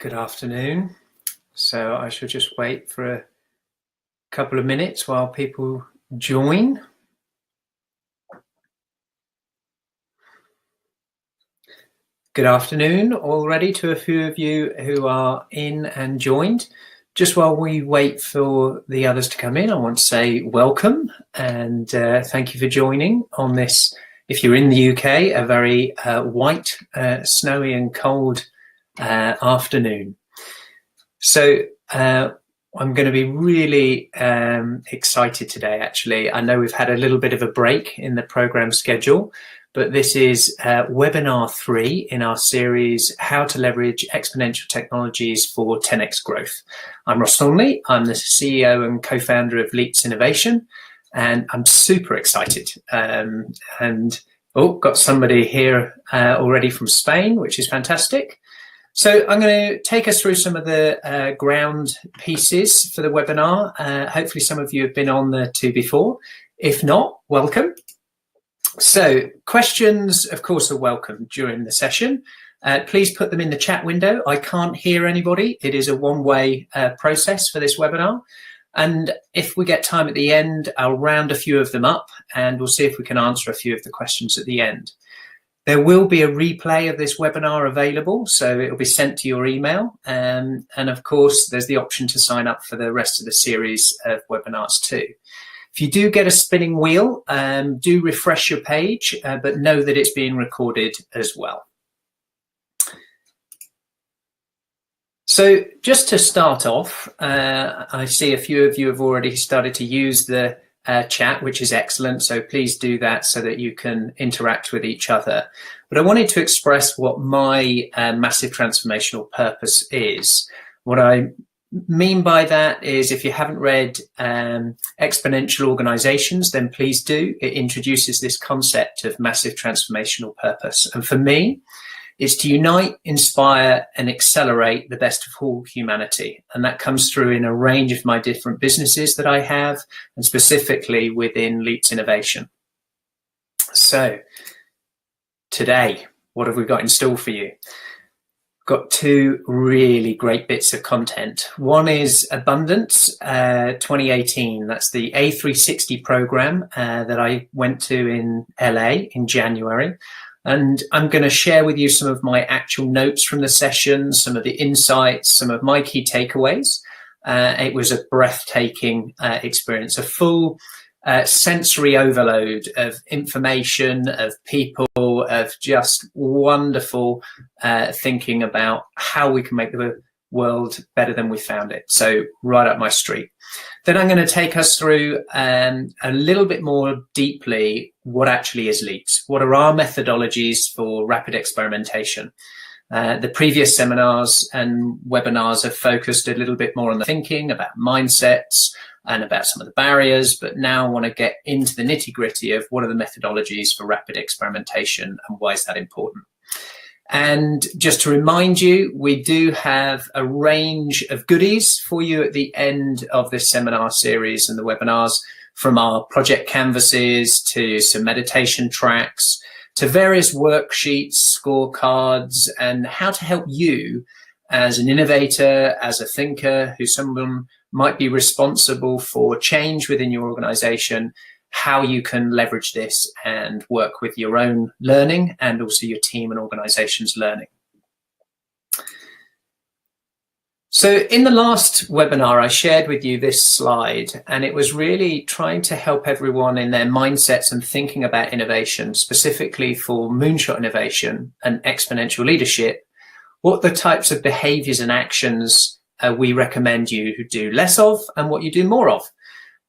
Good afternoon. So I shall just wait for a couple of minutes while people join. Good afternoon already to a few of you who are in and joined. Just while we wait for the others to come in, I want to say welcome and thank you for joining on this, if you're in the UK, a very white, snowy and cold afternoon. So I'm going to be really excited today, actually. I know we've had a little bit of a break in the program schedule, but this is webinar 3 in our series, How to Leverage Exponential Technologies for 10x Growth. I'm Ross Thornley. I'm the CEO and co-founder of Leaps Innovation, and I'm super excited. Got somebody here already from Spain, which is fantastic. So I'm going to take us through some of the ground pieces for the webinar. Hopefully some of you have been on the two before. If not, welcome. So questions, of course, are welcome during the session. Please put them in the chat window. I can't hear anybody. It is a one-way process for this webinar. And if we get time at the end, I'll round a few of them up and we'll see if we can answer a few of the questions at the end. There will be a replay of this webinar available, so it'll be sent to your email. And of course, there's the option to sign up for the rest of the series of webinars too. If you do get a spinning wheel, do refresh your page, but know that it's being recorded as well. So just to start off, I see a few of you have already started to use the chat, which is excellent. So please do that so that you can interact with each other. But I wanted to express what my massive transformational purpose is. What I mean by that is, if you haven't read Exponential Organizations, then please do. It introduces this concept of massive transformational purpose. And for me, it's to unite, inspire, and accelerate the best of all humanity. And that comes through in a range of my different businesses that I have, and specifically within Leaps Innovation. So today, what have we got in store for you? Got two really great bits of content. One is Abundance 2018. That's the A360 program that I went to in LA in January. And I'm going to share with you some of my actual notes from the session, some of the insights, some of my key takeaways. It was a breathtaking experience, a full sensory overload of information, of people, of just wonderful thinking about how we can make the world better than we found it. So right up my street. Then I'm going to take us through a little bit more deeply what actually is Leaps. What are our methodologies for rapid experimentation? The previous seminars and webinars have focused a little bit more on the thinking, about mindsets and about some of the barriers, but now I want to get into the nitty-gritty of what are the methodologies for rapid experimentation and why is that important. And just to remind you, we do have a range of goodies for you at the end of this seminar series and the webinars, from our project canvases to some meditation tracks to various worksheets, scorecards, and how to help you as an innovator, as a thinker, who someone might be responsible for change within your organization, how you can leverage this and work with your own learning and also your team and organization's learning. So in the last webinar, I shared with you this slide, and it was really trying to help everyone in their mindsets and thinking about innovation, specifically for moonshot innovation and exponential leadership, what the types of behaviors and actions we recommend you do less of and what you do more of.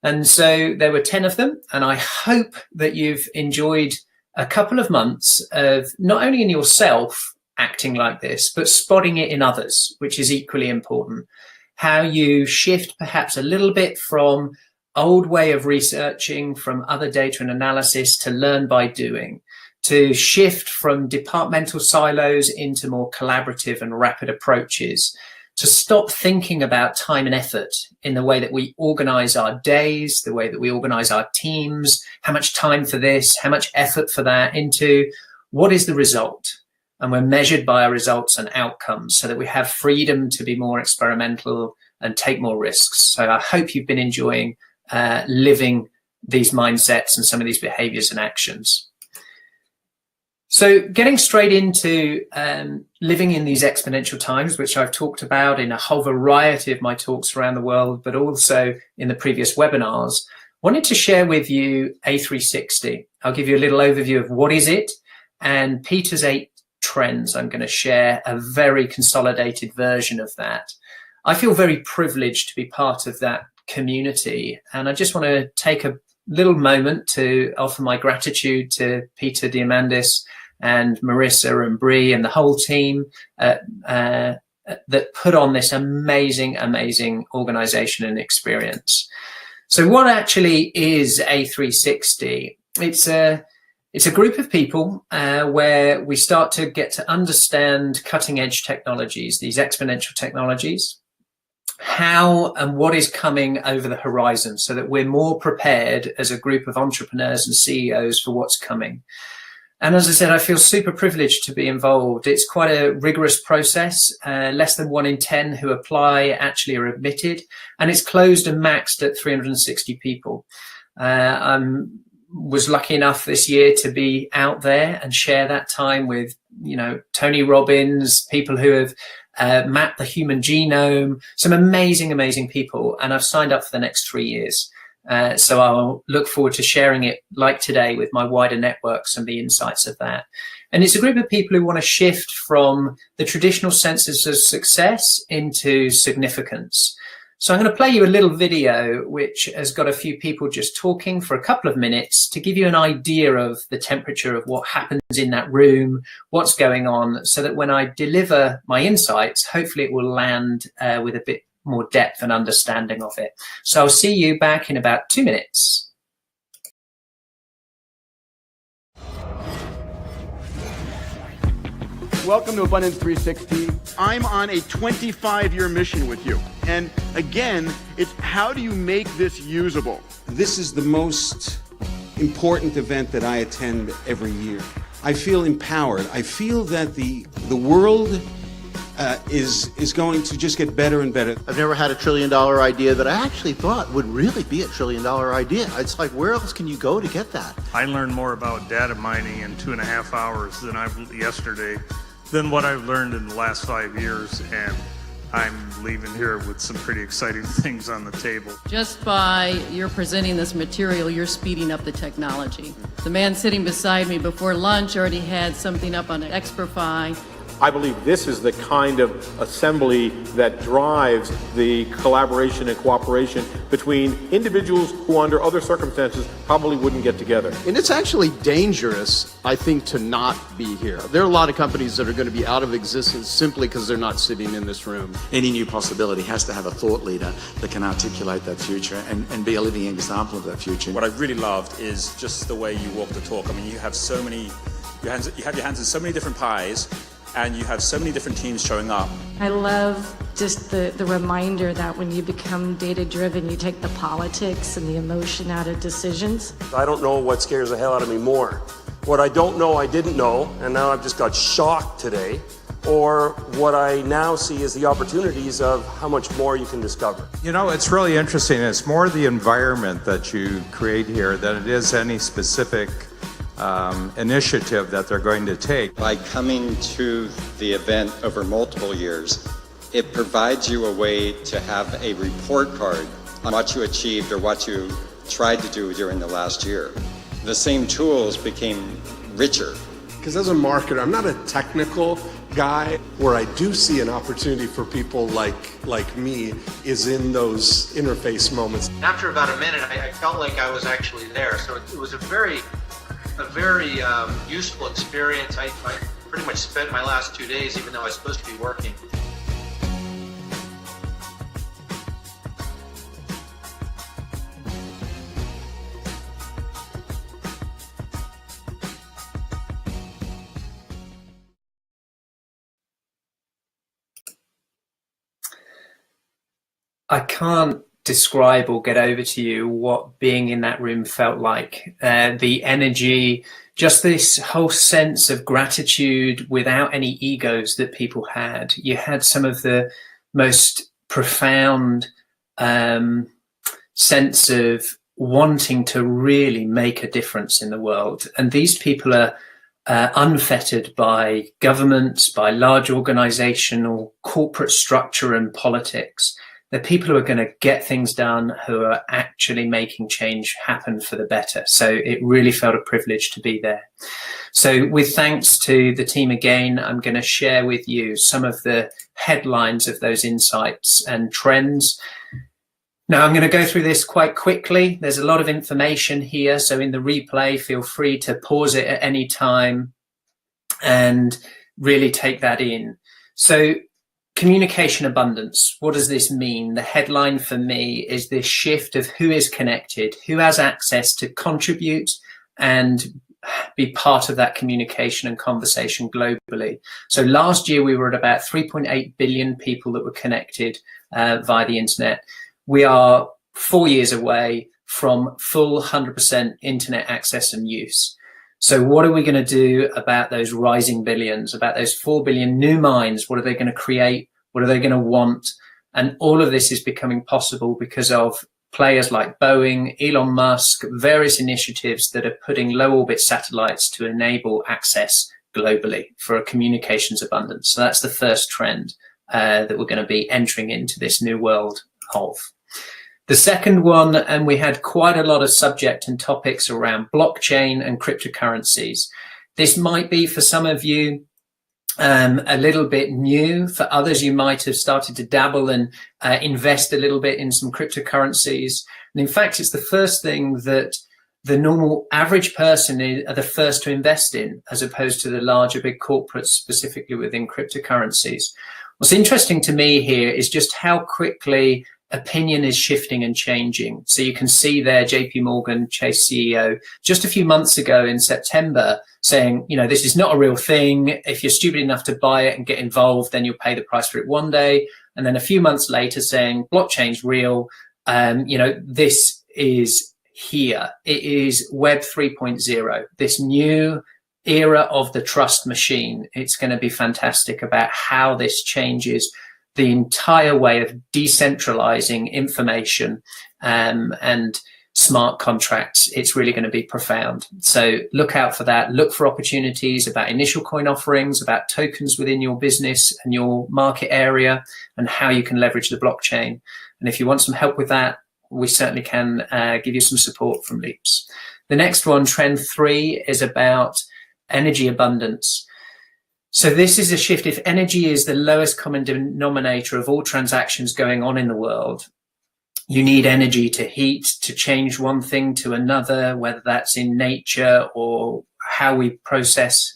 And so there were 10 of them, and I hope that you've enjoyed a couple of months of not only in yourself acting like this, but spotting it in others, which is equally important. How you shift perhaps a little bit from old way of researching, from other data and analysis, to learn by doing, to shift from departmental silos into more collaborative and rapid approaches, to stop thinking about time and effort in the way that we organize our days, the way that we organize our teams, how much time for this, how much effort for that, into what is the result? and we're measured by our results and outcomes so that we have freedom to be more experimental and take more risks. So I hope you've been enjoying living these mindsets and some of these behaviors and actions. So getting straight into living in these exponential times, which I've talked about in a whole variety of my talks around the world, but also in the previous webinars, wanted to share with you A360. I'll give you a little overview of what is it, and Peter's 8 trends. I'm going to share a very consolidated version of that. I feel very privileged to be part of that community, and I just want to take a little moment to offer my gratitude to Peter Diamandis and Marissa and Bree and the whole team that put on this amazing organization and experience. So what actually is A360? It's a group of people where we start to get to understand cutting edge technologies, these exponential technologies, how and what is coming over the horizon, so that we're more prepared as a group of entrepreneurs and CEOs for what's coming. And as I said, I feel super privileged to be involved. It's quite a rigorous process. Less than 1 in 10 who apply actually are admitted, and it's closed and maxed at 360 people. I was lucky enough this year to be out there and share that time with, Tony Robbins, people who have mapped the human genome, some amazing people, and I've signed up for the next 3 years. So I'll look forward to sharing it like today with my wider networks and the insights of that. And it's a group of people who want to shift from the traditional senses of success into significance. So I'm going to play you a little video which has got a few people just talking for a couple of minutes to give you an idea of the temperature of what happens in that room, what's going on, so that when I deliver my insights, hopefully it will land with a bit more depth and understanding of it. So I'll see you back in about 2 minutes. Welcome to Abundance 360. I'm on a 25-year mission with you. And again, it's how do you make this usable? This is the most important event that I attend every year. I feel empowered. I feel that the world is going to just get better and better. I've never had a $1 trillion idea that I actually thought would really be a $1 trillion idea. It's like, where else can you go to get that? I learned more about data mining in 2.5 hours than what I've learned in the last 5 years, and I'm leaving here with some pretty exciting things on the table. Just by your presenting this material, you're speeding up the technology. The man sitting beside me before lunch already had something up on Experify. I believe this is the kind of assembly that drives the collaboration and cooperation between individuals who under other circumstances probably wouldn't get together. And it's actually dangerous, I think, to not be here. There are a lot of companies that are going to be out of existence simply because they're not sitting in this room. Any new possibility has to have a thought leader that can articulate that future and be a living example of that future. What I really loved is just the way you walk the talk. I mean, you have you have your hands in so many different pies, and you have so many different teams showing up. I love just the reminder that when you become data-driven, you take the politics and the emotion out of decisions. I don't know what scares the hell out of me more. What I don't know, I didn't know, and now I've just got shocked today. Or what I now see is the opportunities of how much more you can discover. You know, it's really interesting. It's more the environment that you create here than it is any specific initiative that they're going to take. By coming to the event over multiple years, it provides you a way to have a report card on what you achieved or what you tried to do during the last year. The same tools became richer. Because as a marketer, I'm not a technical guy. Where I do see an opportunity for people like me is in those interface moments. After about a minute, I felt like I was actually there. So it was a very useful experience. I pretty much spent my last 2 days, even though I was supposed to be working. I can't describe or get over to you what being in that room felt like. The energy, just this whole sense of gratitude without any egos that people had. You had some of the most profound sense of wanting to really make a difference in the world. And these people are unfettered by governments, by large organizational corporate structure and politics. They're people who are going to get things done, who are actually making change happen for the better. So it really felt a privilege to be there. So with thanks to the team again, I'm going to share with you some of the headlines of those insights and trends. Now, I'm going to go through this quite quickly. There's a lot of information here. So in the replay, feel free to pause it at any time and really take that in. So communication abundance, what does this mean? The headline for me is this shift of who is connected, who has access to contribute and be part of that communication and conversation globally. So last year, we were at about 3.8 billion people that were connected via the internet. We are 4 years away from full 100% internet access and use. So what are we going to do about those rising billions, about those 4 billion new minds? What are they going to create? What are they going to want? And all of this is becoming possible because of players like Boeing, Elon Musk, various initiatives that are putting low orbit satellites to enable access globally for a communications abundance. So that's the first trend that we're going to be entering into this new world of. The second one, and we had quite a lot of subject and topics around blockchain and cryptocurrencies. This might be for some of you a little bit new. For others, you might have started to dabble and invest a little bit in some cryptocurrencies. And in fact, it's the first thing that the normal average person are the first to invest in, as opposed to the larger big corporates, specifically within cryptocurrencies. What's interesting to me here is just how quickly opinion is shifting and changing. So you can see there JP Morgan Chase CEO just a few months ago in September saying, you know, this is not a real thing. If you're stupid enough to buy it and get involved, then you'll pay the price for it one day. And then a few months later saying blockchain's real. You know, this is here. It is Web 3.0, this new era of the trust machine. It's going to be fantastic about how this changes the entire way of decentralizing information and smart contracts. It's really going to be profound. So look out for that. Look for opportunities about initial coin offerings, about tokens within your business and your market area, and how you can leverage the blockchain. And if you want some help with that, we certainly can give you some support from Leaps. The next one, trend 3, is about energy abundance. So this is a shift. If energy is the lowest common denominator of all transactions going on in the world, you need energy to heat, to change one thing to another, whether that's in nature or how we process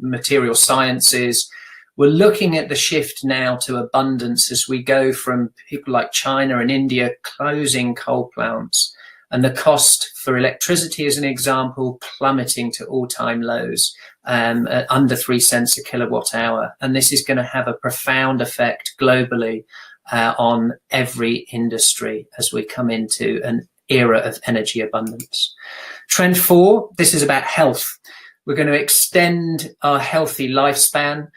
material sciences. We're looking at the shift now to abundance as we go from people like China and India closing coal plants, and the cost for electricity, as an example, plummeting to all-time lows at under 3 cents a kilowatt hour. And this is going to have a profound effect globally on every industry as we come into an era of energy abundance. Trend 4, this is about health. We're going to extend our healthy lifespan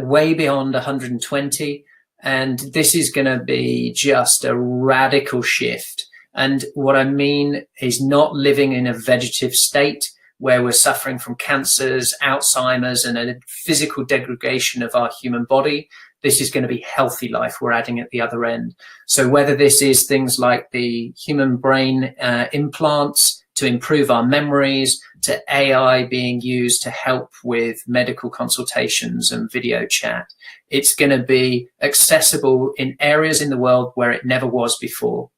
way beyond 120. And this is going to be just a radical shift. And what I mean is not living in a vegetative state where we're suffering from cancers, Alzheimer's, and a physical degradation of our human body. This is going to be healthy life we're adding at the other end. So whether this is things like the human brain implants to improve our memories, to AI being used to help with medical consultations and video chat, it's going to be accessible in areas in the world where it never was before,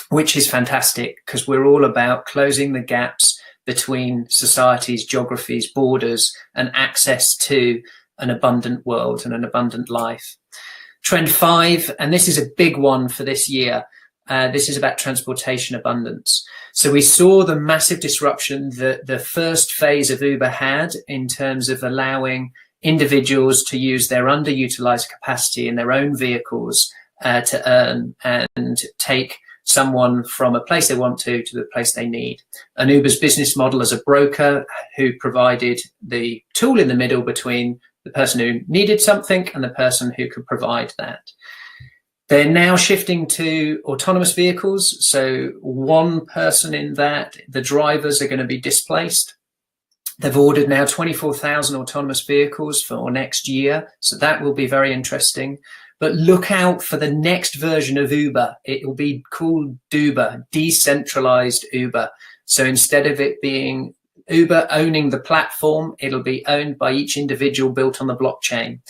which is fantastic because we're all about closing the gaps between societies, geographies, borders, and access to an abundant world and an abundant life. Trend 5, and this is a big one for this year. This is about transportation abundance. So we saw the massive disruption that the first phase of Uber had in terms of allowing individuals to use their underutilized capacity in their own vehicles to earn and take someone from a place they want to the place they need. And Uber's business model as a broker who provided the tool in the middle between the person who needed something and the person who could provide that. They're now shifting to autonomous vehicles. So one person in that, the drivers are going to be displaced. They've ordered now 24,000 autonomous vehicles for next year. So that will be very interesting. But look out for the next version of Uber. It will be called Duber, decentralized Uber. So instead of it being Uber owning the platform, it'll be owned by each individual, built on the blockchain.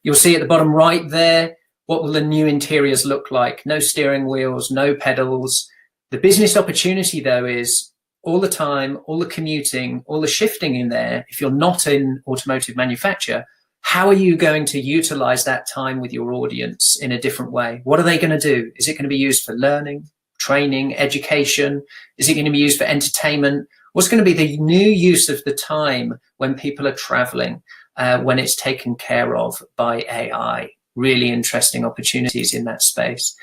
You'll see at the bottom right there, what will the new interiors look like? No steering wheels, no pedals. The business opportunity, though, is all the time, all the commuting, all the shifting in there. If you're not in automotive manufacture, how are you going to utilize that time with your audience in a different way? What are they going to do? Is it going to be used for learning, training, education? Is it going to be used for entertainment? What's going to be the new use of the time when people are traveling, when it's taken care of by AI? Really interesting opportunities in that space.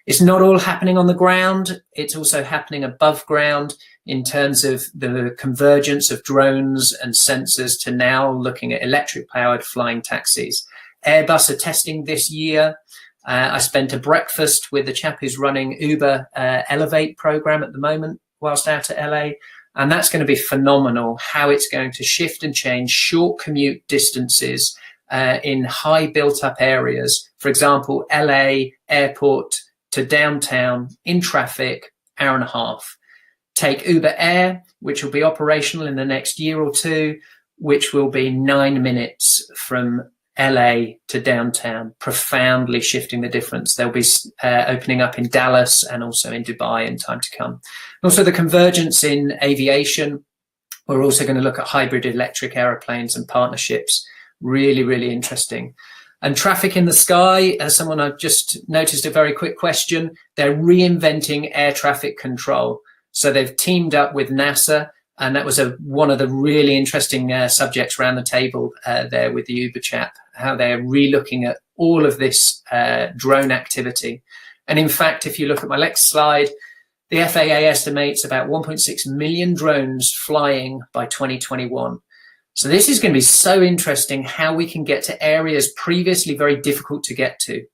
It's not all happening on the ground. It's also happening above ground in terms of the convergence of drones and sensors to now looking at electric-powered flying taxis. Airbus are testing this year. I spent a breakfast with the chap who's running Uber Elevate program at the moment whilst out at LA. And that's going to be phenomenal, how it's going to shift and change short commute distances in high built-up areas. For example, LA airport to downtown in traffic, hour and a half. Take Uber Air, which will be operational in the next year or two, which will be 9 minutes from LA to downtown, profoundly shifting the difference. They'll be opening up in Dallas and also in Dubai in time to come. Also the convergence in aviation. We're also going to look at hybrid electric aeroplanes and partnerships. Really, really interesting. And traffic in the sky, as someone I've just noticed a very quick question, they're reinventing air traffic control. So they've teamed up with NASA, and that was one of the really interesting subjects around the table there with the Uber chap, how they're relooking at all of this drone activity. And in fact, if you look at my next slide, the FAA estimates about 1.6 million drones flying by 2021. So this is going to be so interesting how we can get to areas previously very difficult to get to.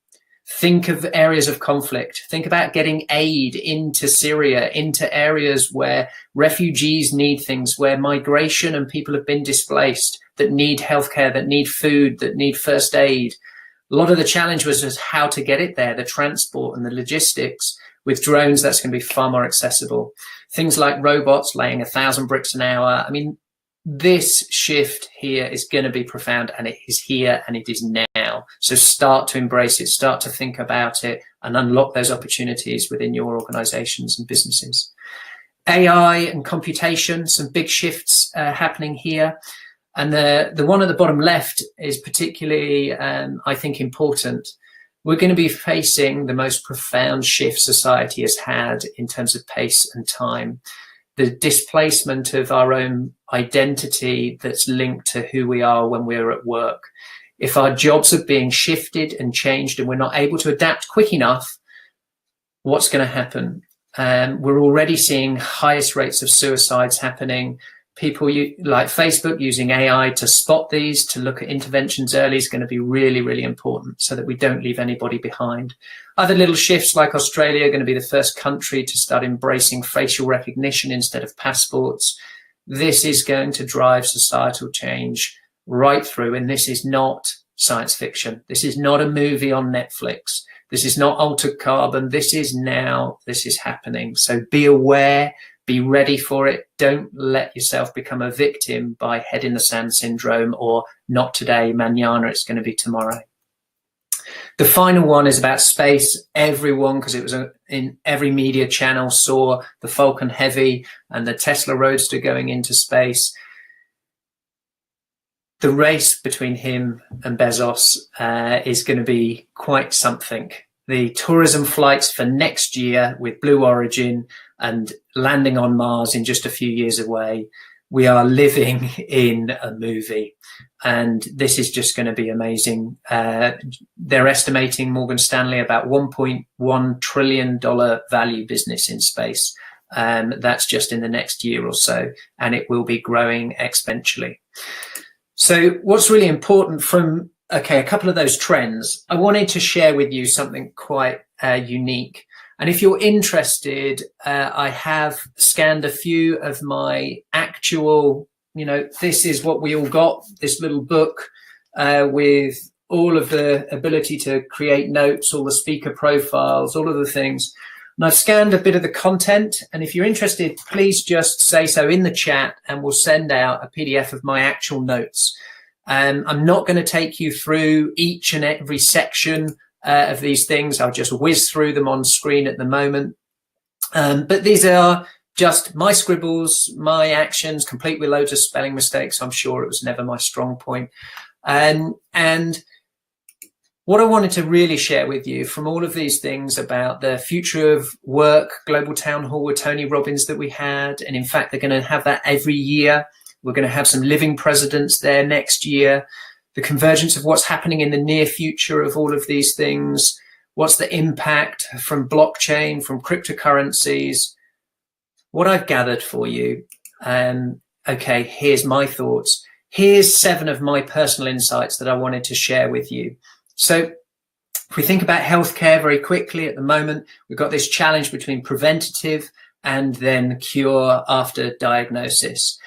Think of areas of conflict. Think about getting aid into Syria, into areas where refugees need things, where migration and people have been displaced, that need healthcare, that need food, that need first aid. A lot of the challenge was just how to get it there, the transport and the logistics. With drones, that's going to be far more accessible. Things like robots laying 1,000 bricks an hour. I mean, this shift here is going to be profound, and it is here and it is now. So start to embrace it, start to think about it, and unlock those opportunities within your organizations and businesses. AI and computation, some big shifts happening here. And the one at the bottom left is particularly, I think, important. We're going to be facing the most profound shift society has had in terms of pace and time. The displacement of our own identity that's linked to who we are when we're at work. If our jobs are being shifted and changed and we're not able to adapt quick enough, what's going to happen? We're already seeing highest rates of suicides happening. People like Facebook using AI to spot these, to look at interventions early is going to be really, really important so that we don't leave anybody behind. Other little shifts like Australia are going to be the first country to start embracing facial recognition instead of passports. This is going to drive societal change right through. And this is not science fiction. This is not a movie on Netflix. This is not altered carbon. This is now. This is happening. So be aware. Be ready for it. Don't let yourself become a victim by head in the sand syndrome or not today, mañana, it's going to be tomorrow. The final one is about space. Everyone, because it was in every media channel, saw the Falcon Heavy and the Tesla Roadster going into space. The race between him and Bezos is going to be quite something. The tourism flights for next year with Blue Origin and landing on Mars in just a few years away. we are living in a movie, and this is just going to be amazing. They're estimating, Morgan Stanley, about $1.1 trillion value business in space. That's just in the next year or so, and it will be growing exponentially. So what's really important from, a couple of those trends, I wanted to share with you something quite unique. And if you're interested, I have scanned a few of my actual, this is what we all got, this little book with all of the ability to create notes, all the speaker profiles, all of the things. And I've scanned a bit of the content. And if you're interested, please just say so in the chat and we'll send out a PDF of my actual notes. I'm not going to take you through each and every section of these things. I'll just whiz through them on screen at the moment. But these are just my scribbles, my actions, complete with loads of spelling mistakes. I'm sure it was never my strong point. And what I wanted to really share with you from all of these things about the future of work, global town hall with Tony Robbins that we had, and in fact, they're going to have that every year. We're going to have some living presidents there next year. The convergence of what's happening in the near future of all of these things. What's the impact from blockchain, from cryptocurrencies? What I've gathered for you. Here's my thoughts. Here's 7 of my personal insights that I wanted to share with you. So if we think about healthcare very quickly at the moment, we've got this challenge between preventative and then cure after diagnosis.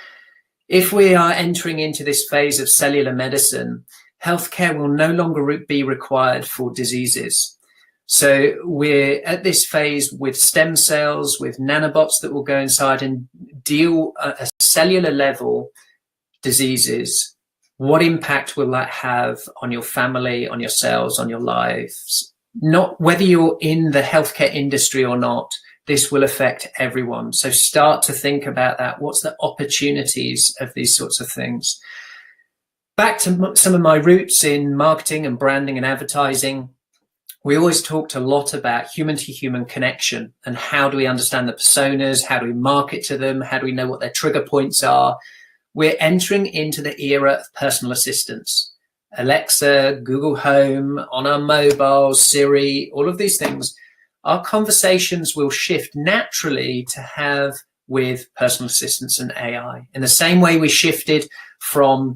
If we are entering into this phase of cellular medicine, healthcare will no longer be required for diseases. So we're at this phase with stem cells, with nanobots that will go inside and deal at a cellular level diseases. What impact will that have on your family, on your cells, on your lives? Not whether you're in the healthcare industry or not. This will affect everyone. So start to think about that. What's the opportunities of these sorts of things? Back to some of my roots in marketing and branding and advertising. We always talked a lot about human-to-human connection and how do we understand the personas? How do we market to them? How do we know what their trigger points are? We're entering into the era of personal assistants. Alexa, Google Home, on our mobiles, Siri, all of these things. Our conversations will shift naturally to have with personal assistants and AI. In the same way we shifted from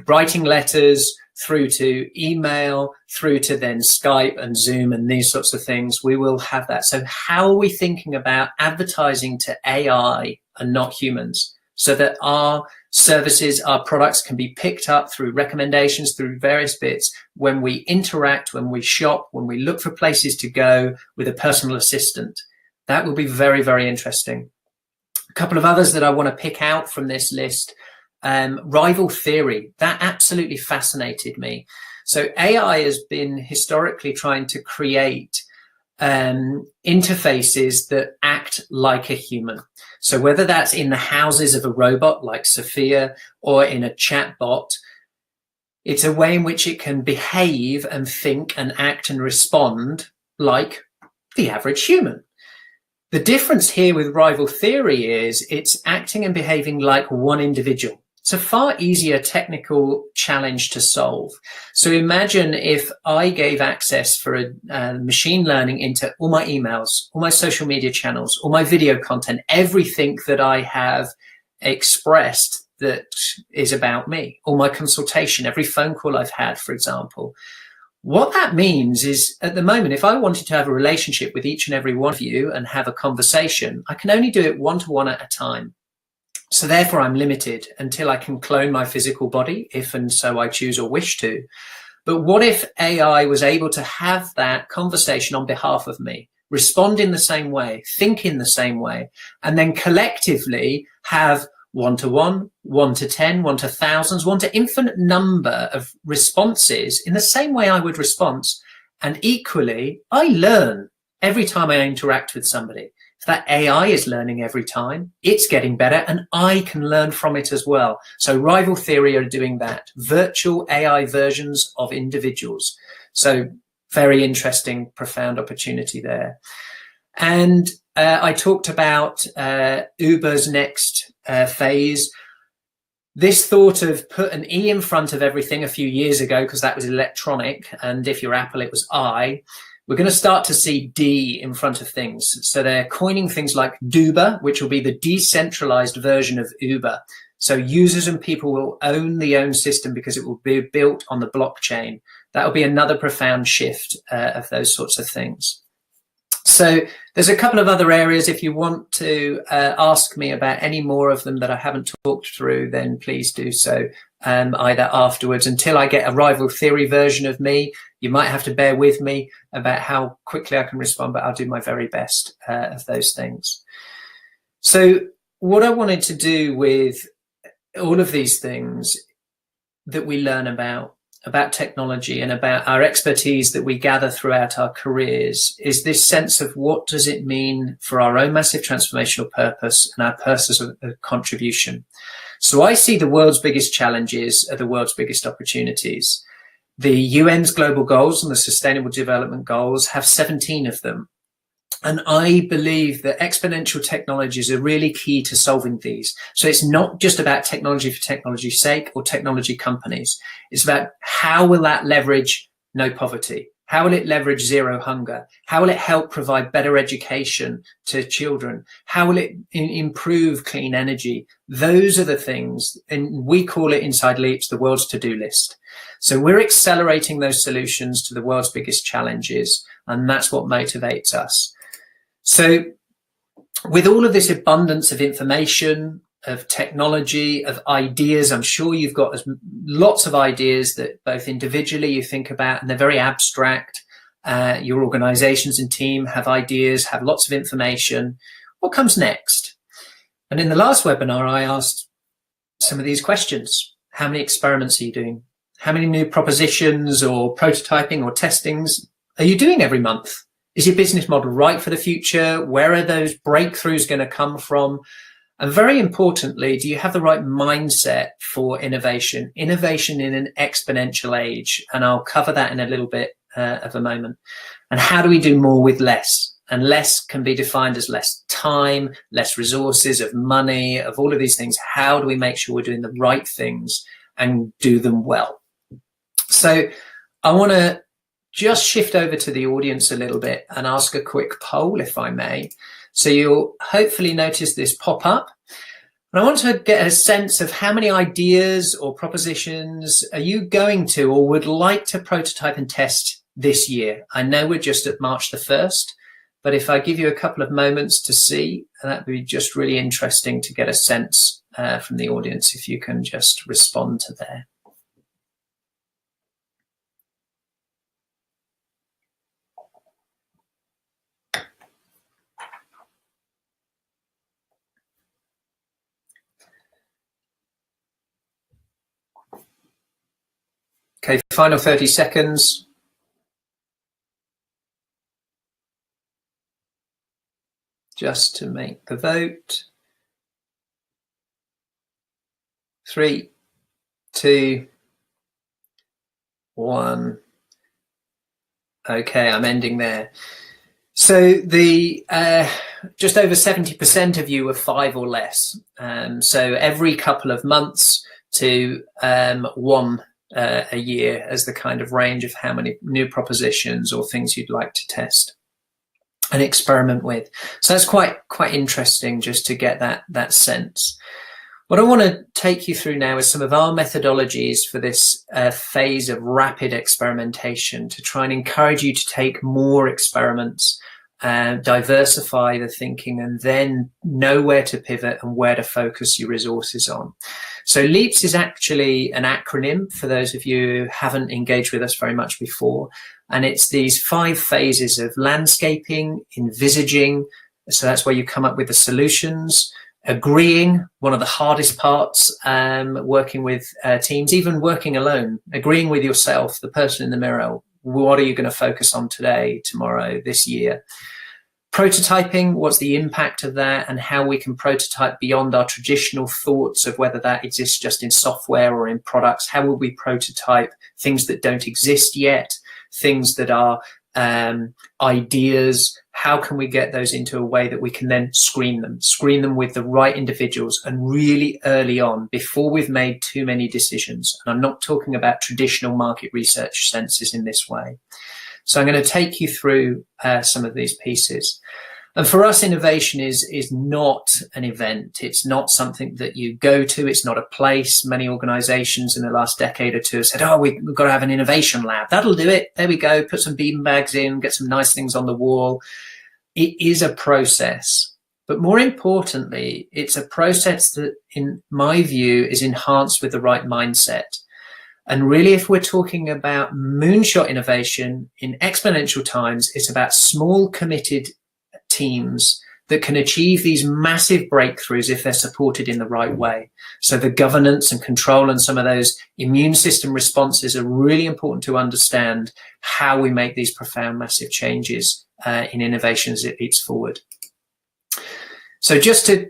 writing letters through to email, through to then Skype and Zoom and these sorts of things, we will have that. So how are we thinking about advertising to AI and not humans so that our services, our products can be picked up through recommendations, through various bits when we interact, when we shop, when we look for places to go with a personal assistant? That will be very, very interesting. A couple of others that I want to pick out from this list. Rival theory, that absolutely fascinated me. So AI has been historically trying to create interfaces that act like a human. So whether that's in the houses of a robot like Sophia or in a chatbot, it's a way in which it can behave and think and act and respond like the average human. The difference here with rival theory is it's acting and behaving like one individual. It's a far easier technical challenge to solve. So imagine if I gave access for a machine learning into all my emails, all my social media channels, all my video content, everything that I have expressed that is about me, all my consultation, every phone call I've had, for example. What that means is at the moment, if I wanted to have a relationship with each and every one of you and have a conversation, I can only do it one-to-one at a time. So therefore, I'm limited until I can clone my physical body, if and so I choose or wish to. But what if AI was able to have that conversation on behalf of me, respond in the same way, think in the same way, and then collectively have 1-to-1, 1-to-10, 1 to thousands, 1 to infinite number of responses in the same way I would respond. And equally, I learn every time I interact with somebody. If that AI is learning every time, it's getting better and I can learn from it as well. So rival theory are doing that. Virtual AI versions of individuals. So very interesting, profound opportunity there. And I talked about Uber's next phase. This thought of put an E in front of everything a few years ago, because that was electronic, and if you're Apple, it was I. We're going to start to see D in front of things. So they're coining things like Duber, which will be the decentralized version of Uber. So users and people will own the own system because it will be built on the blockchain. That will be another profound shift of those sorts of things. So there's a couple of other areas. If you want to ask me about any more of them that I haven't talked through, then please do so either afterwards. Until I get a rival theory version of me, you might have to bear with me about how quickly I can respond, but I'll do my very best of those things. So what I wanted to do with all of these things that we learn about technology and about our expertise that we gather throughout our careers is this sense of what does it mean for our own massive transformational purpose and our purpose of contribution. So I see the world's biggest challenges are the world's biggest opportunities. The UN's global goals and the Sustainable Development Goals have 17 of them. And I believe that exponential technologies are really key to solving these. So it's not just about technology for technology's sake or technology companies. It's about how will that leverage no poverty? How will it leverage zero hunger? How will it help provide better education to children? How will it improve clean energy? Those are the things, and we call it inside Leaps the world's to-do list. So we're accelerating those solutions to the world's biggest challenges, and that's what motivates us. So with all of this abundance of information, of technology, of ideas, I'm sure you've got lots of ideas that both individually you think about, and they're very abstract. Your organizations and team have ideas, have lots of information. What comes next? And in the last webinar, I asked some of these questions. How many experiments are you doing? How many new propositions or prototyping or testings are you doing every month? Is your business model right for the future? Where are those breakthroughs going to come from? And very importantly, do you have the right mindset for innovation? Innovation in an exponential age. And I'll cover that in a little bit of a moment. And how do we do more with less? And less can be defined as less time, less resources, of money, of all of these things. How do we make sure we're doing the right things and do them well? So I want to just shift over to the audience a little bit and ask a quick poll, if I may. So you'll hopefully notice this pop up. And I want to get a sense of how many ideas or propositions are you going to or would like to prototype and test this year? I know we're just at March the 1st, but if I give you a couple of moments to see, that'd be just really interesting to get a sense from the audience, if you can just respond to there. Okay, final 30 seconds. Just to make the vote. 3, 2, 1. Okay, I'm ending there. So the just over 70% of you were 5 or less. So every couple of months to 1 a year as the kind of range of how many new propositions or things you'd like to test and experiment with. So that's quite interesting just to get that sense. What I want to take you through now is some of our methodologies for this phase of rapid experimentation to try and encourage you to take more experiments, diversify the thinking, and then know where to pivot and where to focus your resources on. So LEAPS is actually an acronym for those of you who haven't engaged with us very much before. And it's these 5 phases of landscaping, envisaging, so that's where you come up with the solutions, agreeing, one of the hardest parts, working with teams, even working alone, agreeing with yourself, the person in the mirror. What are you going to focus on today, tomorrow, this year? Prototyping, what's the impact of that, and how we can prototype beyond our traditional thoughts of whether that exists just in software or in products. How will we prototype things that don't exist yet, things that are ideas. How can we get those into a way that we can then screen them with the right individuals, and really early on, before we've made too many decisions? And I'm not talking about traditional market research senses in this way. So I'm going to take you through some of these pieces. And for us, innovation is not an event. It's not something that you go to. It's not a place. Many organizations in the last decade or two have said, oh, we've got to have an innovation lab. That'll do it. There we go. Put some bean bags in, get some nice things on the wall. It is a process. But more importantly, it's a process that, in my view, is enhanced with the right mindset. And really, if we're talking about moonshot innovation in exponential times, it's about small, committed teams that can achieve these massive breakthroughs if they're supported in the right way. So the governance and control and some of those immune system responses are really important to understand how we make these profound, massive changes in innovation as it leaps forward. So just to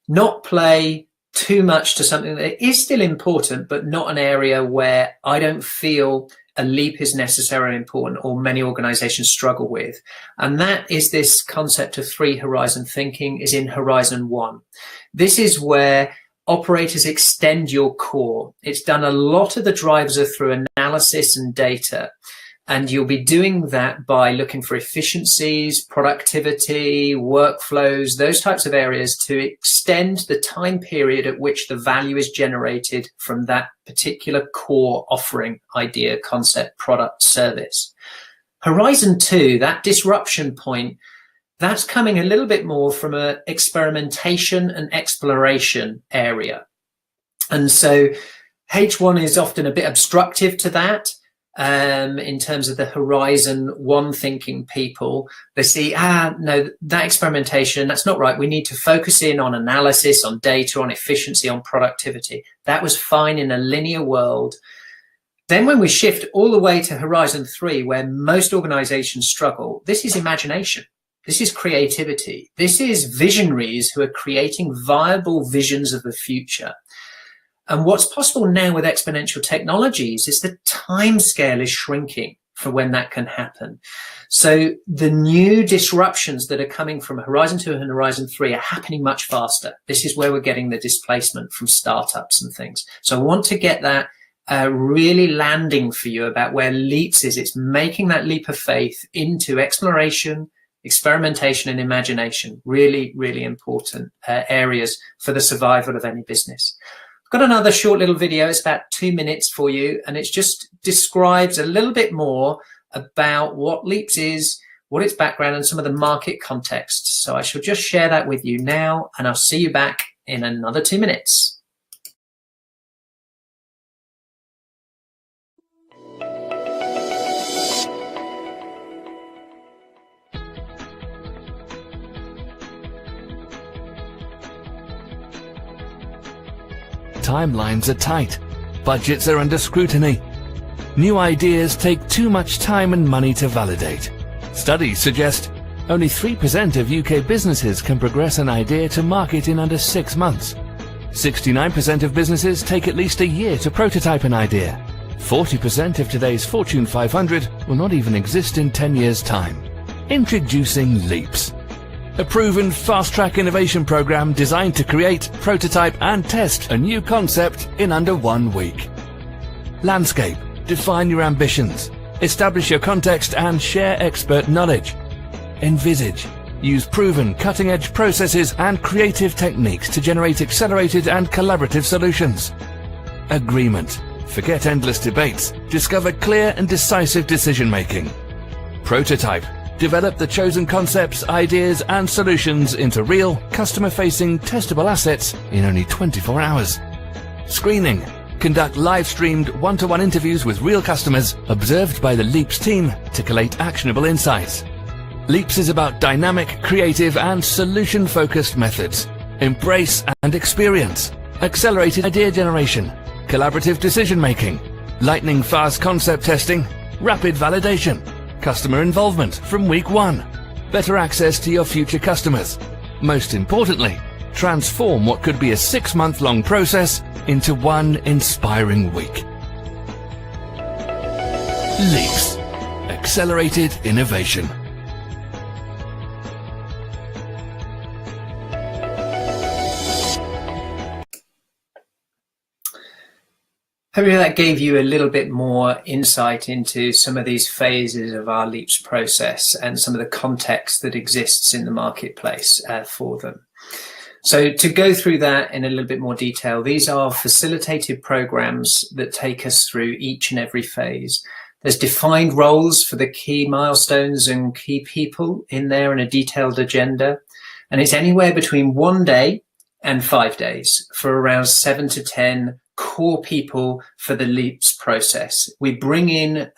not play too much to something that is still important, but not an area where I don't feel a leap is necessarily important, or many organizations struggle with. And that is this concept of 3 horizon thinking is in horizon 1. This is where operators extend your core. It's done a lot of the drivers are through analysis and data. And you'll be doing that by looking for efficiencies, productivity, workflows, those types of areas to extend the time period at which the value is generated from that particular core offering, idea, concept, product, service. Horizon 2, that disruption point, that's coming a little bit more from an experimentation and exploration area. And so H1 is often a bit obstructive to that. In terms of the horizon 1 thinking people, they see, no, that experimentation, that's not right. We need to focus in on analysis, on data, on efficiency, on productivity. That was fine in a linear world. Then when we shift all the way to horizon 3, where most organizations struggle, this is imagination. This is creativity. This is visionaries who are creating viable visions of the future. And what's possible now with exponential technologies is the time scale is shrinking for when that can happen. So the new disruptions that are coming from Horizon 2 and Horizon 3 are happening much faster. This is where we're getting the displacement from startups and things. So I want to get that really landing for you about where Leaps is. It's making that leap of faith into exploration, experimentation, and imagination. Really, really important areas for the survival of any business. Got another short little video. It's about 2 minutes for you, and it just describes a little bit more about what Leaps is, what its background, and some of the market context. So I shall just share that with you now, and I'll see you back in another 2 minutes. Timelines are tight, budgets are under scrutiny. New ideas take too much time and money to validate. Studies suggest only 3% of UK businesses can progress an idea to market in under 6 months. 69% of businesses take at least a year to prototype an idea. 40% of today's Fortune 500 will not even exist in 10 years' time. Introducing Leaps, a proven fast-track innovation program designed to create, prototype and test a new concept in under 1 week. Landscape, define your ambitions, establish your context and share expert knowledge. Envisage, use proven cutting-edge processes and creative techniques to generate accelerated and collaborative solutions. Agreement, forget endless debates, discover clear and decisive decision-making. Prototype, develop the chosen concepts, ideas and solutions into real, customer-facing, testable assets in only 24 hours. Screening, conduct live-streamed one-to-one interviews with real customers observed by the Leaps team to collate actionable insights. Leaps is about dynamic, creative and solution-focused methods. Embrace and experience. Accelerated idea generation, collaborative decision-making, lightning-fast concept testing, rapid validation, customer involvement from week 1, better access to your future customers. Most importantly, transform what could be a 6-month-long process into 1 inspiring week. Leaps. accelerated innovation. Hopefully that gave you a little bit more insight into some of these phases of our LEAPS process and some of the context that exists in the marketplace for them. So to go through that in a little bit more detail, these are facilitated programs that take us through each and every phase. There's defined roles for the key milestones and key people in there and a detailed agenda. And it's anywhere between 1 day and 5 days for around 7 to 10 core people for the LEAPS process. We bring in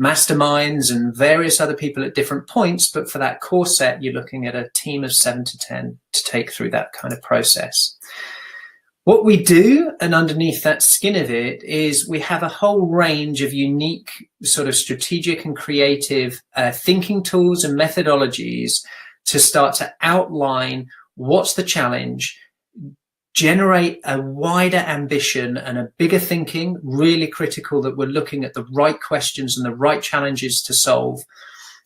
masterminds and various other people at different points, but for that core set, you're looking at a team of 7 to 10 to take through that kind of process. What we do, and underneath that skin of it, is we have a whole range of unique sort of strategic and creative thinking tools and methodologies to start to outline what's the challenge, generate a wider ambition and a bigger thinking, really critical that we're looking at the right questions and the right challenges to solve.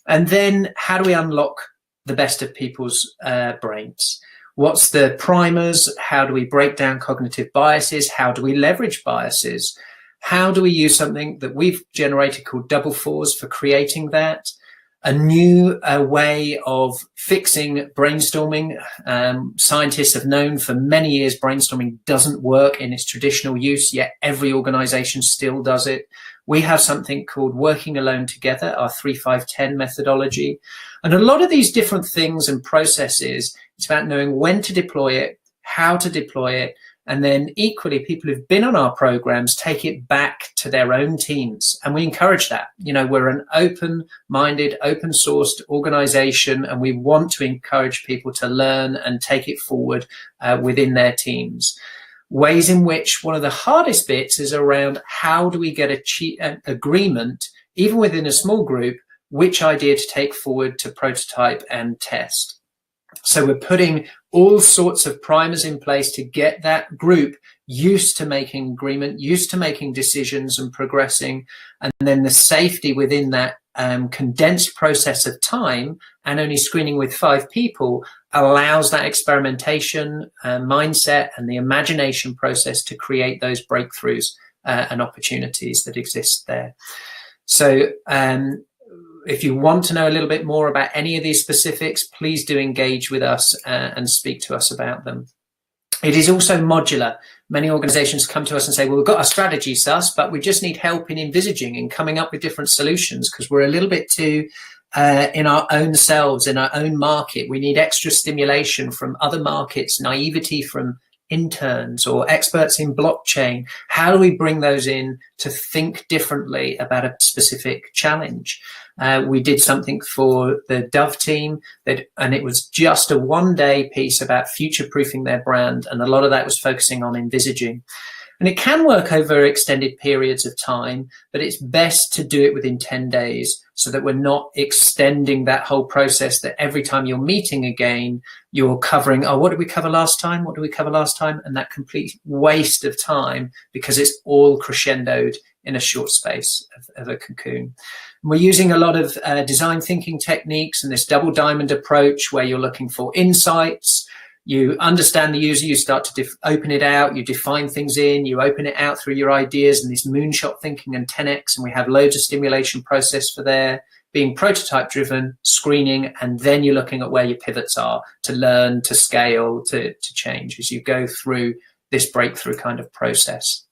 And then how do we unlock the best of people's brains? What's the primers? How do we break down cognitive biases? How do we leverage biases? How do we use something that we've generated called double fours for creating that? A new way of fixing brainstorming. Scientists have known for many years brainstorming doesn't work in its traditional use, yet every organization still does it. We have something called Working Alone Together, our 3-5-10 methodology. And a lot of these different things and processes, it's about knowing when to deploy it, how to deploy it, and then equally, people who've been on our programs take it back to their own teams. And we encourage that. You know, we're an open-minded, open-sourced organization, and we want to encourage people to learn and take it forward within their teams. Ways in which one of the hardest bits is around how do we get an agreement, even within a small group, which idea to take forward to prototype and test. So we're putting all sorts of primers in place to get that group used to making agreement, used to making decisions and progressing. And then the safety within that condensed process of time and only screening with 5 people allows that experimentation mindset and the imagination process to create those breakthroughs and opportunities that exist there. So if you want to know a little bit more about any of these specifics, please do engage with us and speak to us about them. It is also modular. Many organizations come to us and say, well, we've got our strategy sus, but we just need help in envisaging and coming up with different solutions because we're a little bit too in our own selves, in our own market. We need extra stimulation from other markets, naivety from interns or experts in blockchain. How do we bring those in to think differently about a specific challenge? We did something for the Dove team and it was just a 1-day piece about future-proofing their brand. And a lot of that was focusing on envisaging. And it can work over extended periods of time, but it's best to do it within 10 days so that we're not extending that whole process that every time you're meeting again, you're covering, oh, what did we cover last time? What did we cover last time? And that complete waste of time because it's all crescendoed in a short space of a cocoon. And we're using a lot of design thinking techniques and this double diamond approach where you're looking for insights. You understand the user, you start to open it out, you define things in, you open it out through your ideas and this moonshot thinking and 10x, and we have loads of stimulation process for there, being prototype driven, screening, and then you're looking at where your pivots are to learn, to scale, to change as you go through this breakthrough kind of process.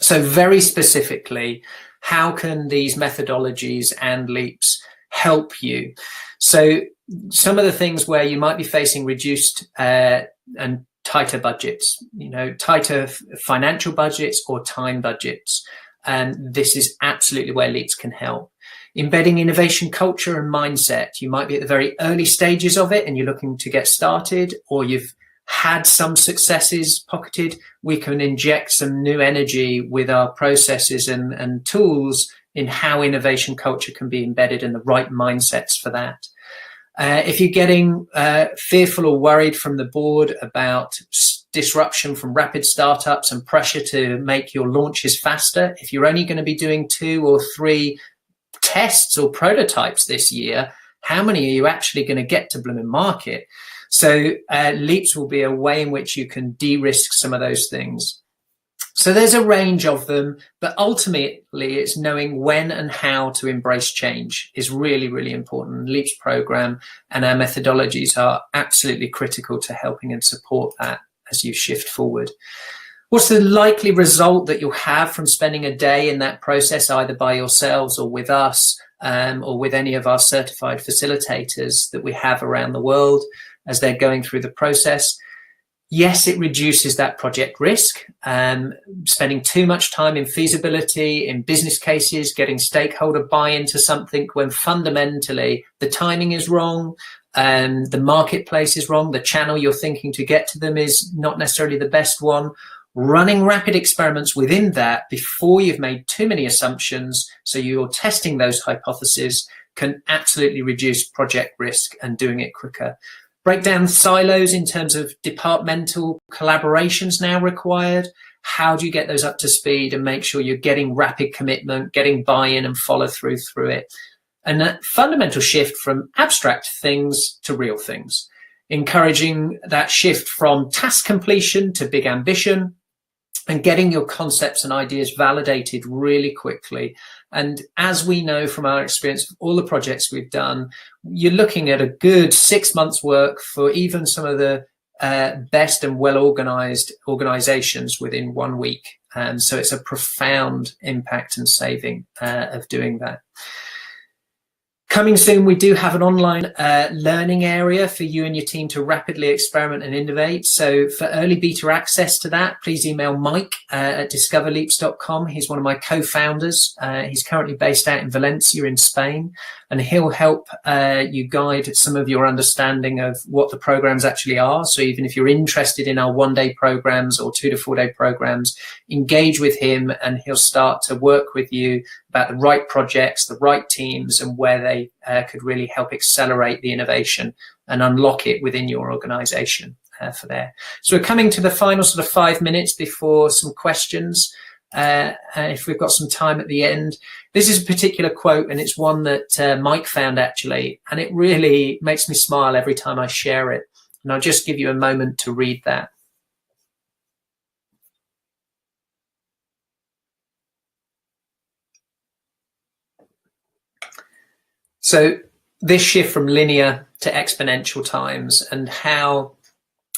So very specifically, how can these methodologies and LEAPS help you? So some of the things where you might be facing reduced and tighter budgets, you know, tighter financial budgets or time budgets. And this is absolutely where LEAPS can help. Embedding innovation culture and mindset. You might be at the very early stages of it and you're looking to get started, or you've had some successes pocketed. We can inject some new energy with our processes and tools in how innovation culture can be embedded and the right mindsets for that. If you're getting fearful or worried from the board about disruption from rapid startups and pressure to make your launches faster, if you're only going to be doing 2 or 3 tests or prototypes this year, how many are you actually going to get to blooming market? So leaps will be a way in which you can de-risk some of those things. So there's a range of them, but ultimately it's knowing when and how to embrace change is really, really important. LEAPS program and our methodologies are absolutely critical to helping and support that as you shift forward. What's the likely result that you'll have from spending a day in that process, either by yourselves or with us, or with any of our certified facilitators that we have around the world as they're going through the process? Yes, it reduces that project risk. Spending too much time in feasibility, in business cases, getting stakeholder buy-in to something when fundamentally the timing is wrong, the marketplace is wrong, the channel you're thinking to get to them is not necessarily the best one. Running rapid experiments within that before you've made too many assumptions, so you're testing those hypotheses, can absolutely reduce project risk and doing it quicker. Break down silos in terms of departmental collaborations now required. How do you get those up to speed and make sure you're getting rapid commitment, getting buy-in and follow through it? And that fundamental shift from abstract things to real things, encouraging that shift from task completion to big ambition, and getting your concepts and ideas validated really quickly. And as we know from our experience of all the projects we've done, you're looking at a good 6 months work for even some of the best and well-organized organizations within 1 week. So it's a profound impact and saving of doing that. Coming soon, we do have an online learning area for you and your team to rapidly experiment and innovate. So for early beta access to that, please email Mike at discoverleaps.com. He's one of my co-founders. He's currently based out in Valencia in Spain, and he'll help you guide some of your understanding of what the programs actually are. So even if you're interested in our 1-day programs or 2 to 4 day programs, engage with him and he'll start to work with you about the right projects, the right teams, and where they could really help accelerate the innovation and unlock it within your organization for there. So we're coming to the final sort of 5 minutes before some questions. If we've got some time at the end. This is a particular quote, and it's one that Mike found actually, and it really makes me smile every time I share it. And I'll just give you a moment to read that. So this shift from linear to exponential times, and how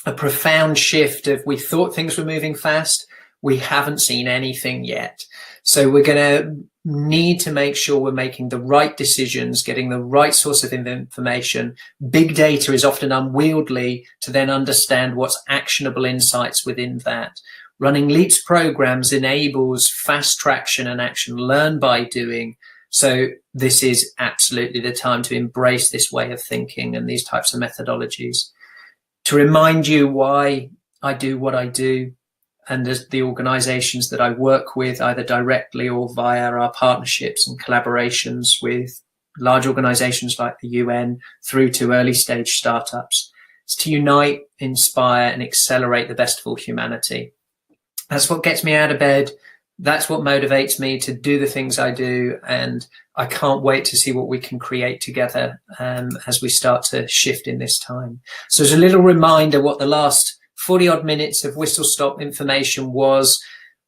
a profound shift of we thought things were moving fast, we haven't seen anything yet. So we're going to need to make sure we're making the right decisions, getting the right source of information. Big data is often unwieldy to then understand what's actionable insights within that. Running LEAPS programs enables fast traction and action, learn by doing. So this is absolutely the time to embrace this way of thinking and these types of methodologies. To remind you why I do what I do, and the organizations that I work with, either directly or via our partnerships and collaborations with large organizations like the UN through to early stage startups. It's to unite, inspire, and accelerate the best of all humanity. That's what gets me out of bed. That's what motivates me to do the things I do. And I can't wait to see what we can create together as we start to shift in this time. So as a little reminder, what the last 40 odd minutes of whistle stop information was,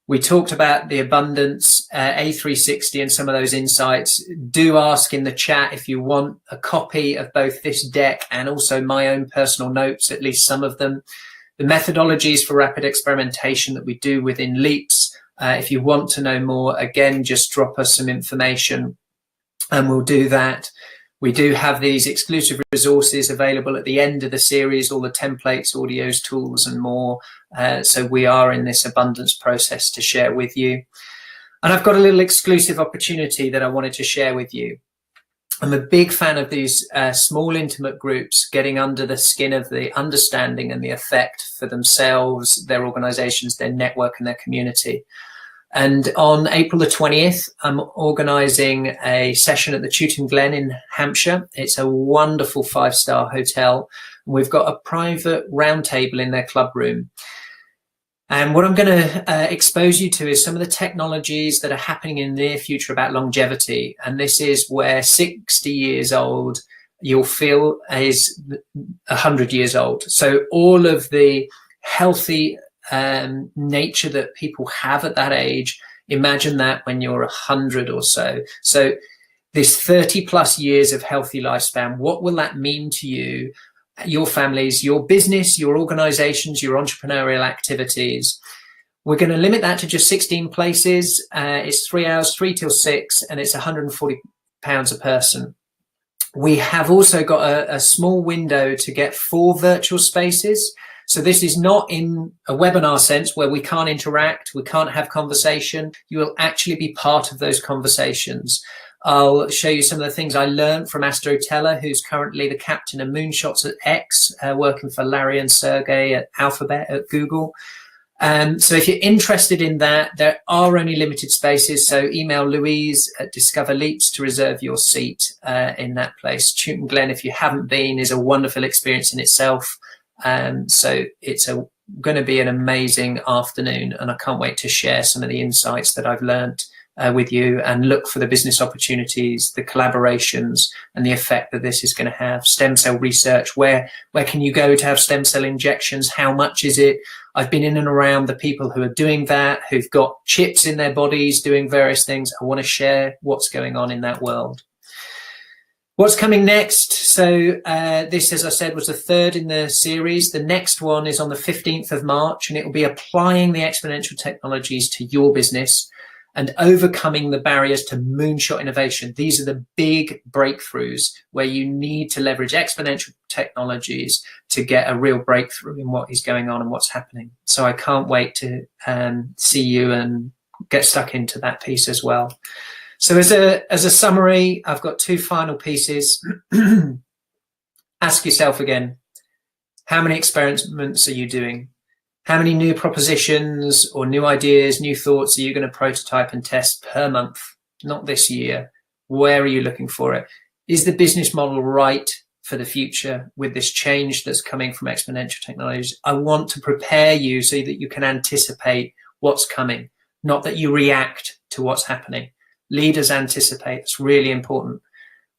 we talked about the abundance, A360 and some of those insights. Do ask in the chat if you want a copy of both this deck and also my own personal notes, at least some of them. The methodologies for rapid experimentation that we do within LEAPS. If you want to know more, again, just drop us some information and we'll do that. We do have these exclusive resources available at the end of the series, all the templates, audios, tools, and more. So we are in this abundance process to share with you. And I've got a little exclusive opportunity that I wanted to share with you. I'm a big fan of these small, intimate groups getting under the skin of the understanding and the effect for themselves, their organizations, their network, and their community. And on April the 20th, I'm organising a session at the Chewton Glen in Hampshire. It's a wonderful 5-star hotel. We've got a private roundtable in their club room. And what I'm going to expose you to is some of the technologies that are happening in the near future about longevity. And this is where 60 years old, you'll feel is 100 years old. So all of the healthy nature that people have at that age, imagine that when you're 100 or so. So this 30 plus years of healthy lifespan, what will that mean to you, your families, your business, your organizations, your entrepreneurial activities? We're going to limit that to just 16 places. It's 3 hours, 3 till 6, and it's £140 a person. We have also got a small window to get 4 virtual spaces. So this is not in a webinar sense where we can't interact, we can't have conversation. You will actually be part of those conversations. I'll show you some of the things I learned from Astro Teller, who's currently the captain of Moonshots at X, working for Larry and Sergey at Alphabet at Google. So if you're interested in that, there are only limited spaces. So email Louise at Discover Leaps to reserve your seat in that place. Chewton Glen, if you haven't been, is a wonderful experience in itself. So it's going to be an amazing afternoon, and I can't wait to share some of the insights that I've learned with you, and look for the business opportunities, the collaborations, and the effect that this is going to have. Stem cell research, where can you go to have stem cell injections? How much is it? I've been in and around the people who are doing that, who've got chips in their bodies doing various things. I want to share what's going on in that world. What's coming next? So this, as I said, was the 3rd in the series. The next one is on the 15th of March, and it will be applying the exponential technologies to your business and overcoming the barriers to moonshot innovation. These are the big breakthroughs where you need to leverage exponential technologies to get a real breakthrough in what is going on and what's happening. So I can't wait to see you and get stuck into that piece as well. So as a summary, I've got 2 final pieces. Ask yourself again, how many experiments are you doing? How many new propositions or new ideas, new thoughts are you going to prototype and test per month? Not this year. Where are you looking for it? Is the business model right for the future with this change that's coming from exponential technologies? I want to prepare you so that you can anticipate what's coming, not that you react to what's happening. Leaders anticipate. It's really important.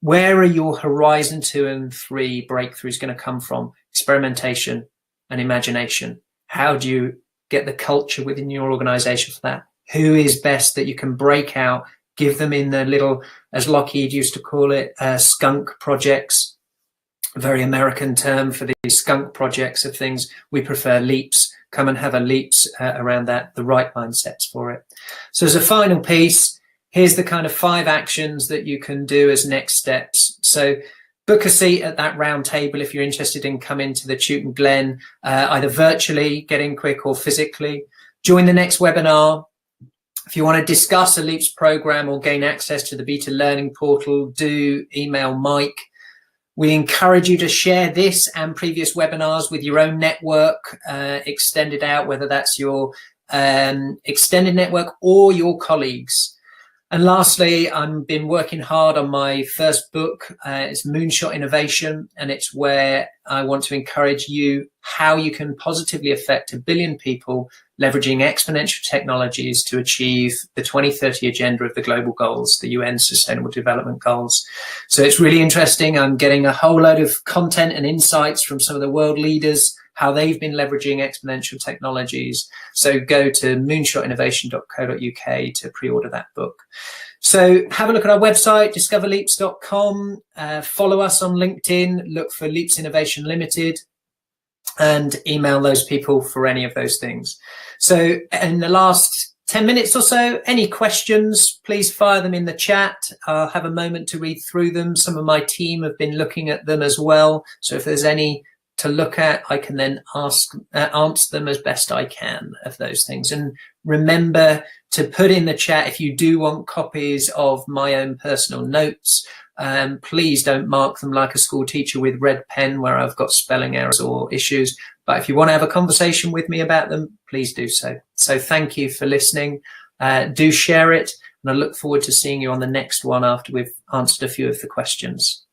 Where are your horizon 2 and 3 breakthroughs going to come from? Experimentation and imagination. How do you get the culture within your organization for that? Who is best that you can break out, give them in the little, as Lockheed used to call it, skunk projects, a very American term for these skunk projects of things. We prefer leaps. Come and have a leaps around that, the right mindsets for it. So as a final piece, here's the kind of 5 actions that you can do as next steps. So book a seat at that round table if you're interested in coming to the Chewton Glen, either virtually, get in quick, or physically. Join the next webinar. If you want to discuss a LEAPS program or gain access to the beta learning portal, do email Mike. We encourage you to share this and previous webinars with your own network, extend it out, whether that's your extended network or your colleagues. And lastly, I've been working hard on my first book. It's Moonshot Innovation, and it's where I want to encourage you how you can positively affect 1 billion people leveraging exponential technologies to achieve the 2030 agenda of the global goals, the UN Sustainable Development Goals. So it's really interesting. I'm getting a whole load of content and insights from some of the world leaders, how they've been leveraging exponential technologies. So go to moonshotinnovation.co.uk to pre-order that book. So have a look at our website, discoverleaps.com. Follow us on LinkedIn, look for Leaps Innovation Limited, and email those people for any of those things. So in the last 10 minutes or so, any questions, please fire them in the chat. I'll have a moment to read through them. Some of my team have been looking at them as well. So if there's any to look at, I can then answer them as best I can of those things. And remember to put in the chat if you do want copies of my own personal notes. Please don't mark them like a school teacher with red pen where I've got spelling errors or issues. But if you want to have a conversation with me about them, please do so. So thank you for listening. Do share it. And I look forward to seeing you on the next one after we've answered a few of the questions.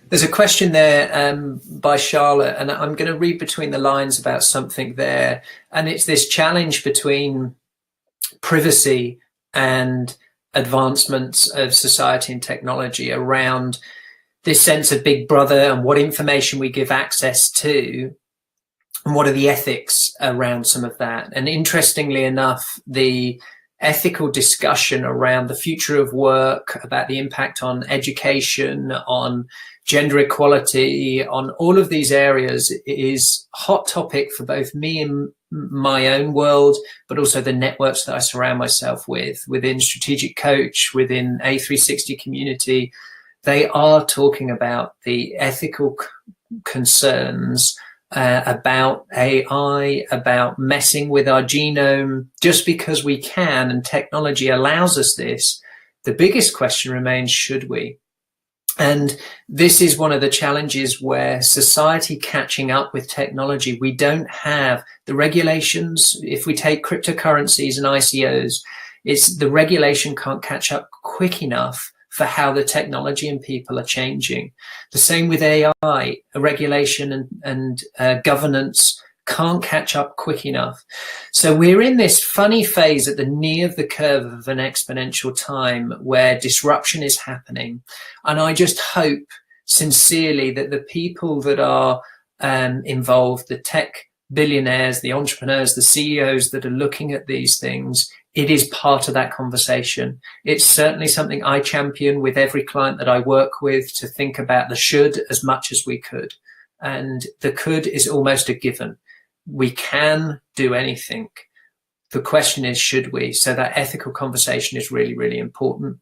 There's a question there by Charlotte, and I'm going to read between the lines about something there. And it's this challenge between privacy and advancements of society and technology around this sense of big brother and what information we give access to, and what are the ethics around some of that. And interestingly enough, the ethical discussion around the future of work, about the impact on education, on gender equality, on all of these areas is hot topic for both me and my own world, but also the networks that I surround myself with, within Strategic Coach, within A360 community. They are talking about the ethical concerns about AI, about messing with our genome, just because we can and technology allows us this. The biggest question remains, should we? And this is one of the challenges where society catching up with technology, we don't have the regulations. If we take cryptocurrencies and ICOs, it's the regulation can't catch up quick enough for how the technology and people are changing. The same with AI, a regulation and governance can't catch up quick enough. So we're in this funny phase at the knee of the curve of an exponential time where disruption is happening. And I just hope sincerely that the people that are involved, the tech billionaires, the entrepreneurs, the CEOs that are looking at these things, it is part of that conversation. It's certainly something I champion with every client that I work with, to think about the should as much as we could. And the could is almost a given. We can do anything. The question is, should we? So that ethical conversation is really, really important.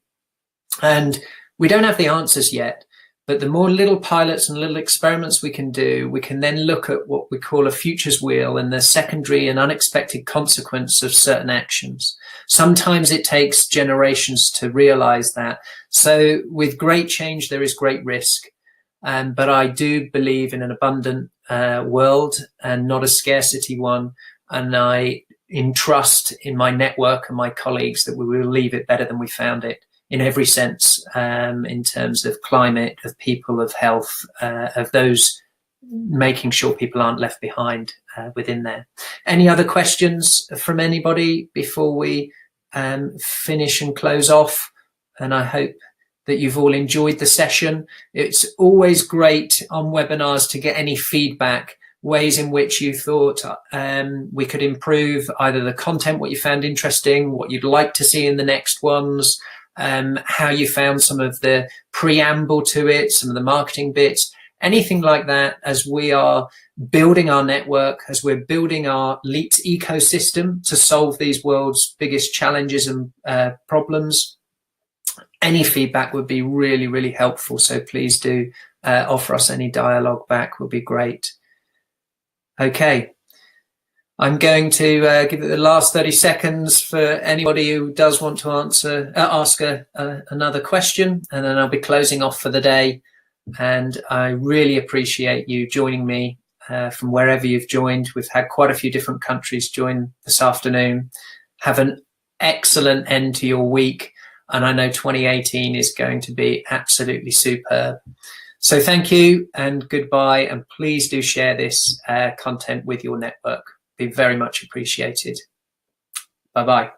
And we don't have the answers yet, but the more little pilots and little experiments we can do, we can then look at what we call a futures wheel and the secondary and unexpected consequence of certain actions. Sometimes it takes generations to realize that. So with great change, there is great risk. But I do believe in an abundant world and not a scarcity one. And I entrust in my network and my colleagues that we will leave it better than we found it in every sense, in terms of climate, of people, of health, of those making sure people aren't left behind within there. Any other questions from anybody before we finish and close off? And I hope that you've all enjoyed the session. It's always great on webinars to get any feedback, ways in which you thought we could improve either the content, what you found interesting, what you'd like to see in the next ones, how you found some of the preamble to it, some of the marketing bits, anything like that. As we are building our network, as we're building our Leaps ecosystem to solve these world's biggest challenges and problems, any feedback would be really, really helpful. So please do offer us any dialogue back, would be great. Okay. I'm going to give it the last 30 seconds for anybody who does want to ask another question, and then I'll be closing off for the day. And I really appreciate you joining me from wherever you've joined. We've had quite a few different countries join this afternoon. Have an excellent end to your week. And I know 2018 is going to be absolutely superb. So thank you and goodbye. And please do share this content with your network. Be very much appreciated. Bye-bye.